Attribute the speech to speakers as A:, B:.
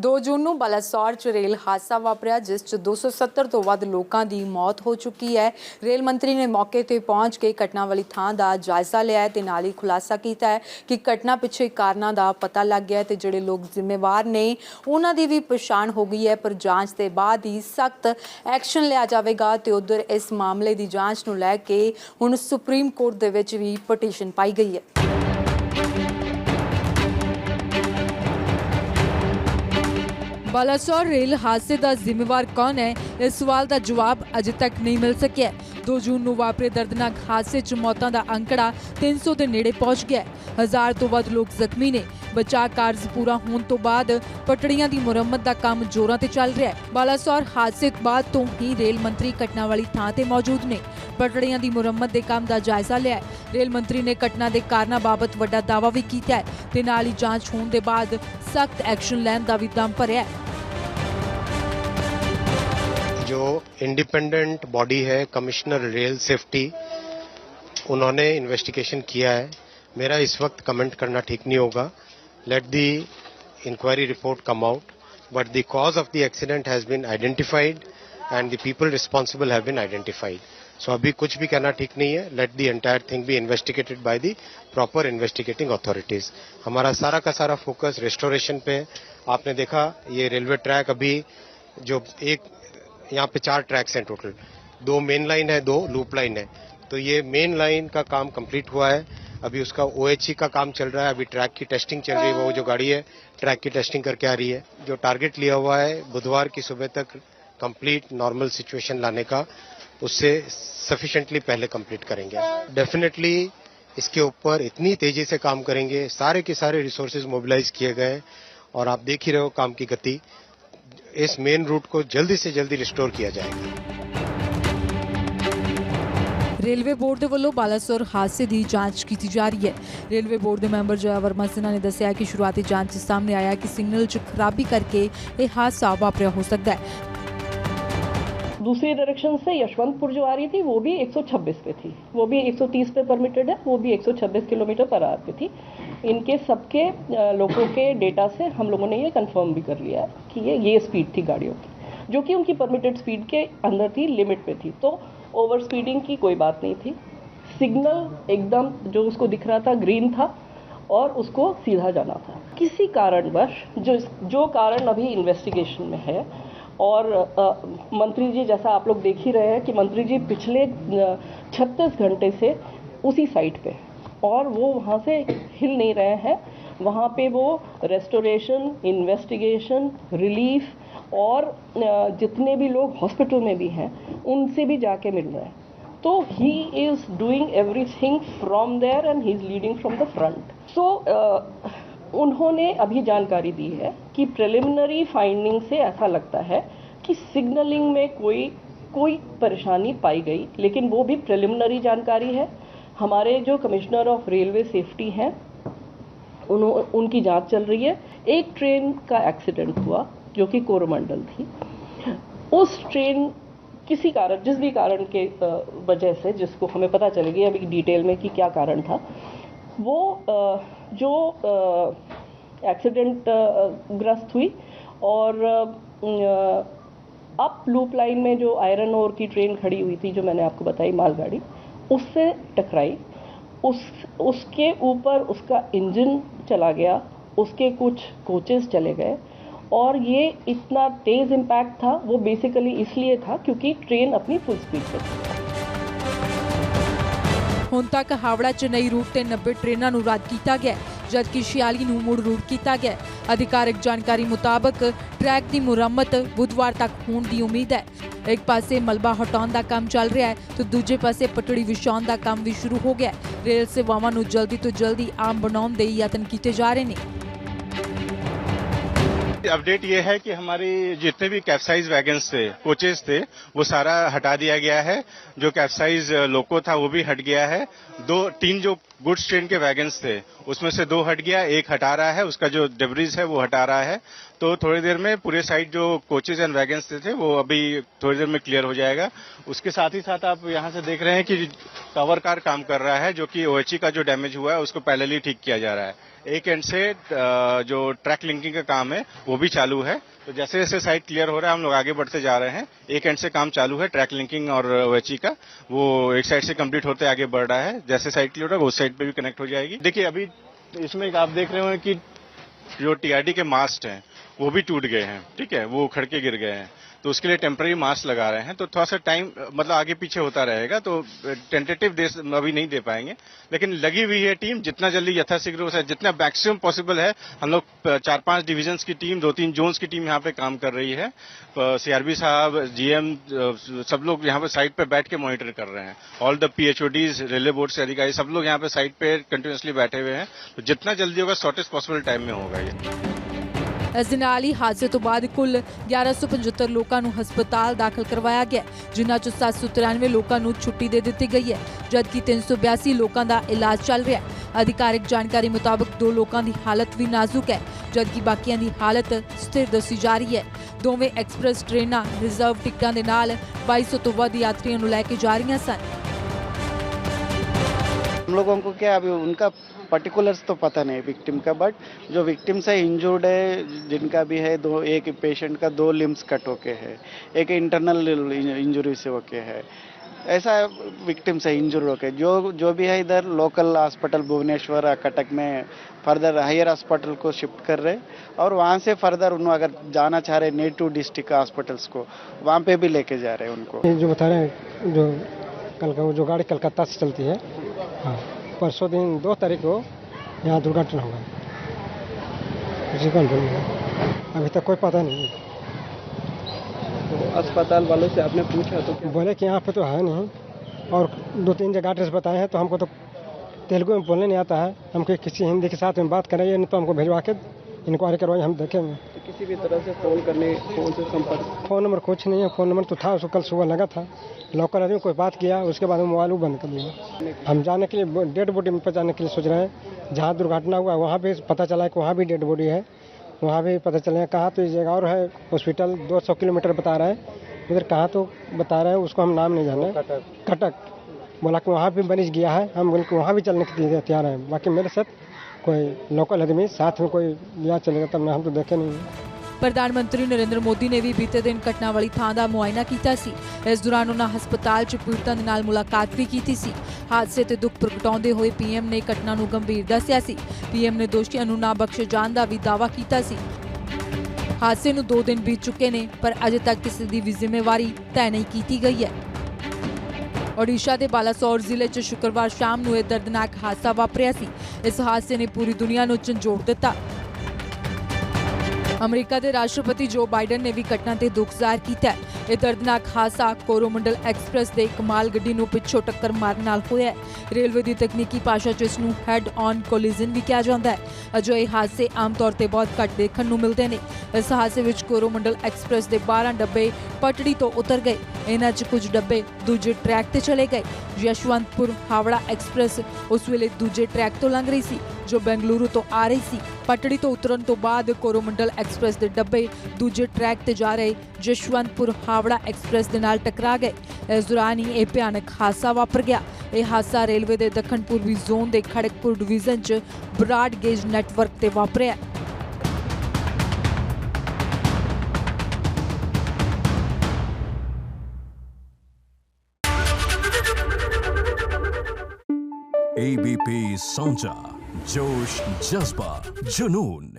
A: 2 ਜੂਨ ਨੂੰ ਬਲਾਸੌਰ 'ਚ ਰੇਲ ਹਾਦਸਾ ਵਾਪਰਿਆ ਜਿਸ 'ਚ 270 ਤੋਂ ਵੱਧ ਲੋਕਾਂ ਦੀ ਮੌਤ ਹੋ ਚੁੱਕੀ ਹੈ। ਰੇਲ ਮੰਤਰੀ ਨੇ ਮੌਕੇ ਤੇ ਪਹੁੰਚ ਕੇ ਘਟਨਾ ਵਾਲੀ ਥਾਂ ਦਾ ਜਾਇਜ਼ਾ ਲਿਆ ਤੇ ਨਾਲ ਹੀ ਖੁਲਾਸਾ ਕੀਤਾ ਹੈ ਕਿ ਘਟਨਾ ਪਿੱਛੇ ਕਾਰਨਾਂ ਦਾ ਪਤਾ ਲੱਗ ਗਿਆ ਤੇ ਜਿਹੜੇ ਲੋਕ ਜ਼ਿੰਮੇਵਾਰ ਨੇ ਉਹਨਾਂ ਦੀ ਵੀ ਪਛਾਣ ਹੋ ਗਈ ਹੈ, ਪਰ ਜਾਂਚ ਦੇ ਬਾਅਦ ਹੀ ਸਖਤ ਐਕਸ਼ਨ ਲਿਆ ਜਾਵੇਗਾ। ਤੇ ਉਧਰ ਇਸ ਮਾਮਲੇ ਦੀ ਜਾਂਚ ਨੂੰ ਲੈ ਕੇ ਹੁਣ ਸੁਪਰੀਮ ਕੋਰਟ ਦੇ ਵਿੱਚ ਵੀ ਪਟੀਸ਼ਨ ਪਾਈ ਗਈ ਹੈ। बालासोर रेल हादसे का जिम्मेवार कौन है, इस सवाल का जवाब अजे तक नहीं मिल सकिया। 2 जून ਨੂੰ ਵਾਪਰੇ दर्दनाक हादसे 'ਚ मौतों का अंकड़ा 300 के नेड़े पहुंच गया। 1000 ਤੋਂ ਵੱਧ लोग जख्मी ने। बचाव कार्य पूरा होने तो बाद पटड़ियां की मुरम्मत का काम जोरों से चल रहा है। बालासोर हादसे बाद तो ही रेल मंत्री घटना वाली थां ते मौजूद ने। पटड़ियां की मुरम्मत के काम का जायजा लिया। रेल मंत्री ने घटना के कारणों बाबत वड्डा दावा भी किया है ते नाल ही जांच होने के बाद सख्त एक्शन लैण का भी दम भरिया है।
B: जो इंडिपेंडेंट बॉडी है कमिश्नर रेल सेफ्टी, उन्होंने इन्वेस्टिगेशन किया है। मेरा इस वक्त कमेंट करना ठीक नहीं होगा। Let the inquiry report come out, but the cause of the accident has been identified and the people responsible have been identified. So अभी कुछ भी कहना ठीक नहीं है। Let the entire thing be investigated by the proper investigating authorities. हमारा सारा का सारा फोकस रेस्टोरेशन पे। आपने देखा ये रेलवे ट्रैक अभी जो एक यहाँ पे 4 ट्रैक्स हैं टोटल, 2 मेन लाइन है, 2 लूप लाइन है। तो ये मेन लाइन का काम कंप्लीट हुआ है। अभी उसका OHE का काम चल रहा है। अभी ट्रैक की टेस्टिंग चल रही है। वो जो गाड़ी है ट्रैक की टेस्टिंग करके आ रही है। जो टारगेट लिया हुआ है बुधवार की सुबह तक कंप्लीट नॉर्मल सिचुएशन लाने का, उससे सफिशिएंटली पहले कंप्लीट करेंगे। डेफिनेटली इसके ऊपर इतनी तेजी से काम करेंगे। सारे के सारे रिसोर्सेज मोबिलाइज किए गए और आप देख ही रहे हो काम की गति। इस मेन रूट को जल्दी से जल्दी रिस्टोर किया जाएगा।
A: रेलवे बोर्ड के वलों बालासोर हादसे की जांच की जा रही है। रेलवे बोर्ड के मैंबर जया वर्मा सिन्हा ने दस्सिया कि शुरुआती जांच से सामने आया कि सिग्नल च खराबी करके यह हादसा वापरिया हो सकता है।
C: दूसरी डायरेक्शन से यशवंतपुर जो आ रही थी वो भी 126 पे थी, वो भी 130 पे परमिटेड है, वो भी 126 किलोमीटर पर आवर पे थी। इनके सबके लोगों के डेटा से हम लोगों ने ये कंफर्म भी कर लिया है कि ये स्पीड थी गाड़ियों की, जो कि उनकी परमिटेड स्पीड के अंदर थी, लिमिट पे थी। तो ओवर स्पीडिंग की कोई बात नहीं थी। सिग्नल एकदम जो उसको दिख रहा था ग्रीन था और उसको सीधा जाना था। किसी कारणवश जो कारण अभी इन्वेस्टिगेशन में है और मंत्री जी जैसा आप लोग देख ही रहे हैं कि मंत्री जी पिछले 36 घंटे से उसी साइट पे और वो वहाँ से हिल नहीं रहे हैं। वहाँ पे वो रेस्टोरेशन, इन्वेस्टिगेशन, रिलीफ और जितने भी लोग हॉस्पिटल में भी हैं उनसे भी जाके मिल रहे हैं। तो he is doing everything from there and he is leading from the front. So उन्होंने अभी जानकारी दी है कि प्रिलिमिनरी फाइंडिंग से ऐसा लगता है कि सिग्नलिंग में कोई परेशानी पाई गई, लेकिन वो भी प्रिलिमिनरी जानकारी है। हमारे जो कमिश्नर ऑफ रेलवे सेफ्टी हैं उनकी जांच चल रही है। एक ट्रेन का एक्सीडेंट हुआ जो कि कोरोमंडल थी। उस ट्रेन किसी कारण, जिस भी कारण के वजह से, जिसको हमें पता चलेगी अभी डिटेल में कि क्या कारण था, वो जो एक्सीडेंट ग्रस्त हुई और अप लूप लाइन में जो आयरन ओर की ट्रेन खड़ी हुई थी, जो मैंने आपको बताई मालगाड़ी, उससे टकराई। उसके ऊपर उसका इंजन चला गया, उसके कुछ कोचेस चले गए और ये इतना तेज इम्पैक्ट था, वो बेसिकली इसलिए था क्योंकि ट्रेन अपनी फुल स्पीड पे थी।
A: ਹੁਣ तक हावड़ा चेन्नई रूट ते 90 ट्रेनों को रद्द किया गया, जबकि 46 को मुड़ रूट किया गया। अधिकारिक जानकारी मुताबक ट्रैक की मुरम्मत बुधवार तक होने की उम्मीद है। एक पासे मलबा हटाने का काम चल रहा है तो दूजे पासे पटड़ी विछाने का काम भी शुरू हो गया। रेल सेवावां नूं जल्दी तो जल्दी आम बनाने के यत्न किए जा रहे हैं।
D: अपडेट ये है कि हमारी जितने भी कैप्साइज वैगन्स थे, कोचेस थे, वो सारा हटा दिया गया है। जो कैप्साइज लोको था वो भी हट गया है। 3 जो गुड्स ट्रेन के वैगन्स थे, उसमें से 2 हट गया, 1 हटा रहा है, उसका जो डेब्रिज है वो हटा रहा है। तो थोड़ी देर में पूरे साइड जो कोचेज एंड वैगन्स थे वो अभी थोड़ी देर में क्लियर हो जाएगा। उसके साथ ही साथ आप यहाँ से देख रहे हैं कि कवर कार काम कर रहा है, जो कि ओएचई का जो डैमेज हुआ है उसको पैरेलली ठीक किया जा रहा है। एक एंड से जो ट्रैक लिंकिंग का काम है वो भी चालू है। तो जैसे जैसे साइड क्लियर हो रहा है हम लोग आगे बढ़ते जा रहे हैं। एक एंड से काम चालू है ट्रैक लिंकिंग और ओएचई का, वो एक साइड से कंप्लीट होते आगे बढ़ रहा है। जैसे साइड क्लियर होगा उस साइड पे भी कनेक्ट हो जाएगी। देखिए अभी इसमें आप देख रहे हो कि जो टीआरडी के मास्ट हैं वो भी टूट गए हैं, ठीक है, वो उखड़ के गिर गए हैं। तो उसके लिए टेम्पररी मास्क लगा रहे हैं। तो थोड़ा सा टाइम मतलब आगे पीछे होता रहेगा, तो टेंटेटिव अभी नहीं दे पाएंगे, लेकिन लगी हुई है टीम। जितना जल्दी यथाशीघ्र हो सके, जितना मैक्सिमम पॉसिबल है, हम लोग 4-5 डिविजन्स की टीम, 2-3 जोन्स की टीम यहाँ पे काम कर रही है। सीआरबी साहब, जीएम, सब लोग यहाँ पे साइट पे बैठ के मॉनिटर कर रहे हैं। ऑल द पीएचओडीज, रेलवे बोर्ड से अधिकारी सब लोग यहाँ पे साइट पे कंटिन्यूसली बैठे हुए हैं। तो जितना जल्दी होगा शॉर्टेस्ट पॉसिबल टाइम में होगा ये।
A: ਇਸ ਦੇ ਨਾਲ ਹੀ ਹਾਦਸੇ ਤੋਂ ਬਾਅਦ ਕੁੱਲ 1175 ਲੋਕਾਂ ਨੂੰ ਹਸਪਤਾਲ ਦਾਖਲ ਕਰਵਾਇਆ ਗਿਆ, ਜਿਨ੍ਹਾਂ ਚੋਂ 793 ਲੋਕਾਂ ਨੂੰ ਛੁੱਟੀ ਦੇ ਦਿੱਤੀ ਗਈ ਹੈ, ਜਦਕਿ 382 ਲੋਕਾਂ ਦਾ ਇਲਾਜ ਚੱਲ ਰਿਹਾ ਹੈ। ਅਧਿਕਾਰਿਕ ਜਾਣਕਾਰੀ ਮੁਤਾਬਕ 2 ਲੋਕਾਂ ਦੀ ਹਾਲਤ ਵੀ ਨਾਜ਼ੁਕ ਹੈ, ਜਦਕਿ ਬਾਕੀਆਂ ਦੀ ਹਾਲਤ ਸਥਿਰ ਦੱਸੀ ਜਾ ਰਹੀ ਹੈ। ਦੋਵੇਂ ਐਕਸਪ੍ਰੈਸ ਟ੍ਰੇਨਾਂ ਰਿਜ਼ਰਵ ਟਿਕਟਾਂ ਦੇ ਨਾਲ 2200 ਤੋਂ ਵੱਧ ਯਾਤਰੀਆਂ ਨੂੰ ਲੈ ਕੇ ਜਾ ਰਹੀਆਂ ਸਨ।
E: हम लोगों को क्या अभी उनका पर्टिकुलर्स तो पता नहीं विक्टिम का, बट जो विक्टिम्स है इंजर्ड है, जिनका भी है एक पेशेंट का 2 लिम्स कट होके है, एक इंटरनल इंजरी से होके है, ऐसा विक्टिम्स है इंजर्ड होके। जो भी है इधर लोकल हॉस्पिटल भुवनेश्वर कटक में फर्दर हायर हॉस्पिटल को शिफ्ट कर रहे, और वहाँ से फर्दर उन्होंने अगर जाना चाह रहे नेटिव डिस्ट्रिक्ट हॉस्पिटल्स को, वहाँ पे भी लेके जा रहे हैं उनको।
F: जो बता रहे हैं जो कल का जो गाड़ी कलकत्ता से चलती है, हाँ, परसों दिन 2 तारीख को यहाँ दुर्घटना हुआ, अभी तक कोई पता नहीं।
E: तो अस्पताल वालों से आपने पूछा तो क्या
F: बोले कि यहाँ पे तो है नहीं, और 2-3 जगह एड्रेस बताए हैं, तो हमको तो तेलुगु में बोलने नहीं आता है। हम किसी हिंदी के साथ में बात करेंगे, नहीं तो हमको भिजवा के इंक्वायरी करवाइए, हम देखेंगे।
E: तो किसी भी तरह से फ़ोन करने, फ़ोन से संपर्क,
F: फ़ोन नंबर कुछ नहीं है। फ़ोन नंबर तो था, उसको कल सुबह लगा था, लोकल आदमी कोई बात किया, उसके बाद मोबाइल वो बंद कर दिया। हम जाने के लिए डेड बॉडी में जाने के लिए सोच रहे हैं। जहाँ दुर्घटना हुआ वहाँ भी पता चला कि वहाँ भी डेड बॉडी है, वहाँ भी पता चला कहाँ तो जगह और है हॉस्पिटल 200 किलोमीटर बता रहा है, उधर कहाँ तो बता रहे हैं, उसको हम नाम नहीं जाने। कटक बोला कि वहाँ भी बनिश गया है, हम बोले कि वहाँ भी चलने के लिए तैयार हैं। बाकी मेरे साथ कोई लोकल आदमी साथ में कोई लिया चलेगा, तब हम तो देखे नहीं।
A: ਪ੍ਰਧਾਨ ਮੰਤਰੀ ਨਰਿੰਦਰ ਮੋਦੀ ਨੇ ਵੀ ਬੀਤੇ ਦਿਨ ਘਟਨਾ ਵਾਲੀ ਥਾਂ ਦਾ ਮੁਆਇਨਾ ਕੀਤਾ ਸੀ। ਇਸ ਦੌਰਾਨ ਉਹਨਾਂ ਹਸਪਤਾਲ 'ਚ ਪੀੜਤਾਂ ਦੇ ਨਾਲ ਮੁਲਾਕਾਤ ਵੀ ਕੀਤੀ ਸੀ। ਹਾਦਸੇ ਤੇ ਦੁੱਖ ਪ੍ਰਗਟਾਉਂਦੇ ਹੋਏ ਪੀਐਮ ਨੇ ਘਟਨਾ ਨੂੰ ਗੰਭੀਰ ਦੱਸਿਆ ਸੀ। ਪੀਐਮ ਨੇ ਦੋਸ਼ੀਆਂ ਨੂੰ ਨਾ ਬਖਸ਼ੇ ਜਾਣ ਦਾ ਵੀ ਦਾਅਵਾ ਕੀਤਾ ਸੀ। ਹਾਦਸੇ ਨੂੰ 2 ਦਿਨ ਬੀਤ ਚੁੱਕੇ ਨੇ, ਪਰ ਅਜੇ ਤੱਕ ਕਿਸੇ ਦੀ ਵੀ ਜ਼ਿੰਮੇਵਾਰੀ ਤੈਅ ਨਹੀਂ ਕੀਤੀ ਗਈ ਹੈ। ओडिशा के बालासोर जिले च शुक्रवार शाम ਨੂੰ ਇਹ ਦਰਦਨਾਕ ਹਾਦਸਾ ਵਾਪਰਿਆ ਸੀ। ਇਸ ਹਾਦਸੇ ਨੇ ਪੂਰੀ ਦੁਨੀਆ ਨੂੰ ਝੰਜੋੜ ਦਿੱਤਾ। ਅਮਰੀਕਾ ਦੇ ਰਾਸ਼ਟਰਪਤੀ ਜੋ ਬਾਈਡਨ ਨੇ ਵੀ ਘਟਨਾ ਤੇ ਦੁੱਖ ਜ਼ਾਹਿਰ ਕੀਤਾ ਹੈ। ਇਹ ਦਰਦਨਾਕ ਹਾਦਸਾ ਕੋਰੋਮੰਡਲ ਐਕਸਪ੍ਰੈਸ ਦੇ ਇੱਕ ਮਾਲ ਗੱਡੀ ਨੂੰ ਪਿੱਛੋਂ ਟੱਕਰ ਮਾਰਨ ਨਾਲ ਹੋਇਆ ਹੈ। ਰੇਲਵੇ ਦੀ ਤਕਨੀਕੀ ਭਾਸ਼ਾ 'ਚ ਇਸ ਨੂੰ ਹੈਡ ਔਨ ਕੋਲੀਜ਼ਨ ਵੀ ਕਿਹਾ ਜਾਂਦਾ ਹੈ। ਅਜਿਹੇ ਹਾਦਸੇ ਆਮ ਤੌਰ ਤੇ ਬਹੁਤ ਘੱਟ ਦੇਖਣ ਨੂੰ ਮਿਲਦੇ ਨੇ। ਇਸ ਹਾਦਸੇ ਵਿੱਚ ਕੋਰੋਮੰਡਲ ਐਕਸਪ੍ਰੈਸ ਦੇ 12 ਡੱਬੇ ਪਟੜੀ ਤੋਂ ਉਤਰ ਗਏ। ਇਹਨਾਂ 'ਚ ਕੁਝ ਡੱਬੇ ਦੂਜੇ ਟਰੈਕ ਤੇ ਚਲੇ ਗਏ। ਯਸ਼ਵੰਤਪੁਰ ਹਾਵੜਾ ਐਕਸਪ੍ਰੈਸ ਉਸ ਵੇਲੇ ਦੂਜੇ ਟਰੈਕ ਤੋਂ ਲੰਘ ਰਹੀ ਸੀ ਜੋ ਬੈਂਗਲੁਰੂ ਤੋਂ ਆ ਰਹੀ ਸੀ। ਪਟੜੀ ਤੋਂ ਉਤਰਨ ਤੋਂ ਬਾਅਦ ਕੋਰੋਮੰਡਲ ਐਕਸਪ੍ਰੈਸ ਦੇ ਡੱਬੇ ਦੂਜੇ ਟਰੈਕ ਤੇ ਜਾ ਰਹੇ ਯਸ਼ਵੰਤਪੁਰ ਹਾਵੜਾ ਐਕਸਪ੍ਰੈਸ ਦੇ ਨਾਲ ਟਕਰਾ ਗਏ। ਇਸ ਦੌਰਾਨ ਹੀ ਇਹ ਭਿਆਨਕ ਹਾਦਸਾ ਵਾਪਰ ਗਿਆ। ਇਹ ਹਾਦਸਾ ਰੇਲਵੇ ਦੇ ਦੱਖਣ ਪੂਰਬੀ ਜ਼ੋਨ ਦੇ ਖੜਗਪੁਰ ਡਿਵੀਜ਼ਨ 'ਚ ਬਰਾਡ ਗੇਜ ਨੈਟਵਰਕ ਤੇ ਵਾਪਰਿਆ।
G: ABP Sonja, जोश, जज्बा, जुनून।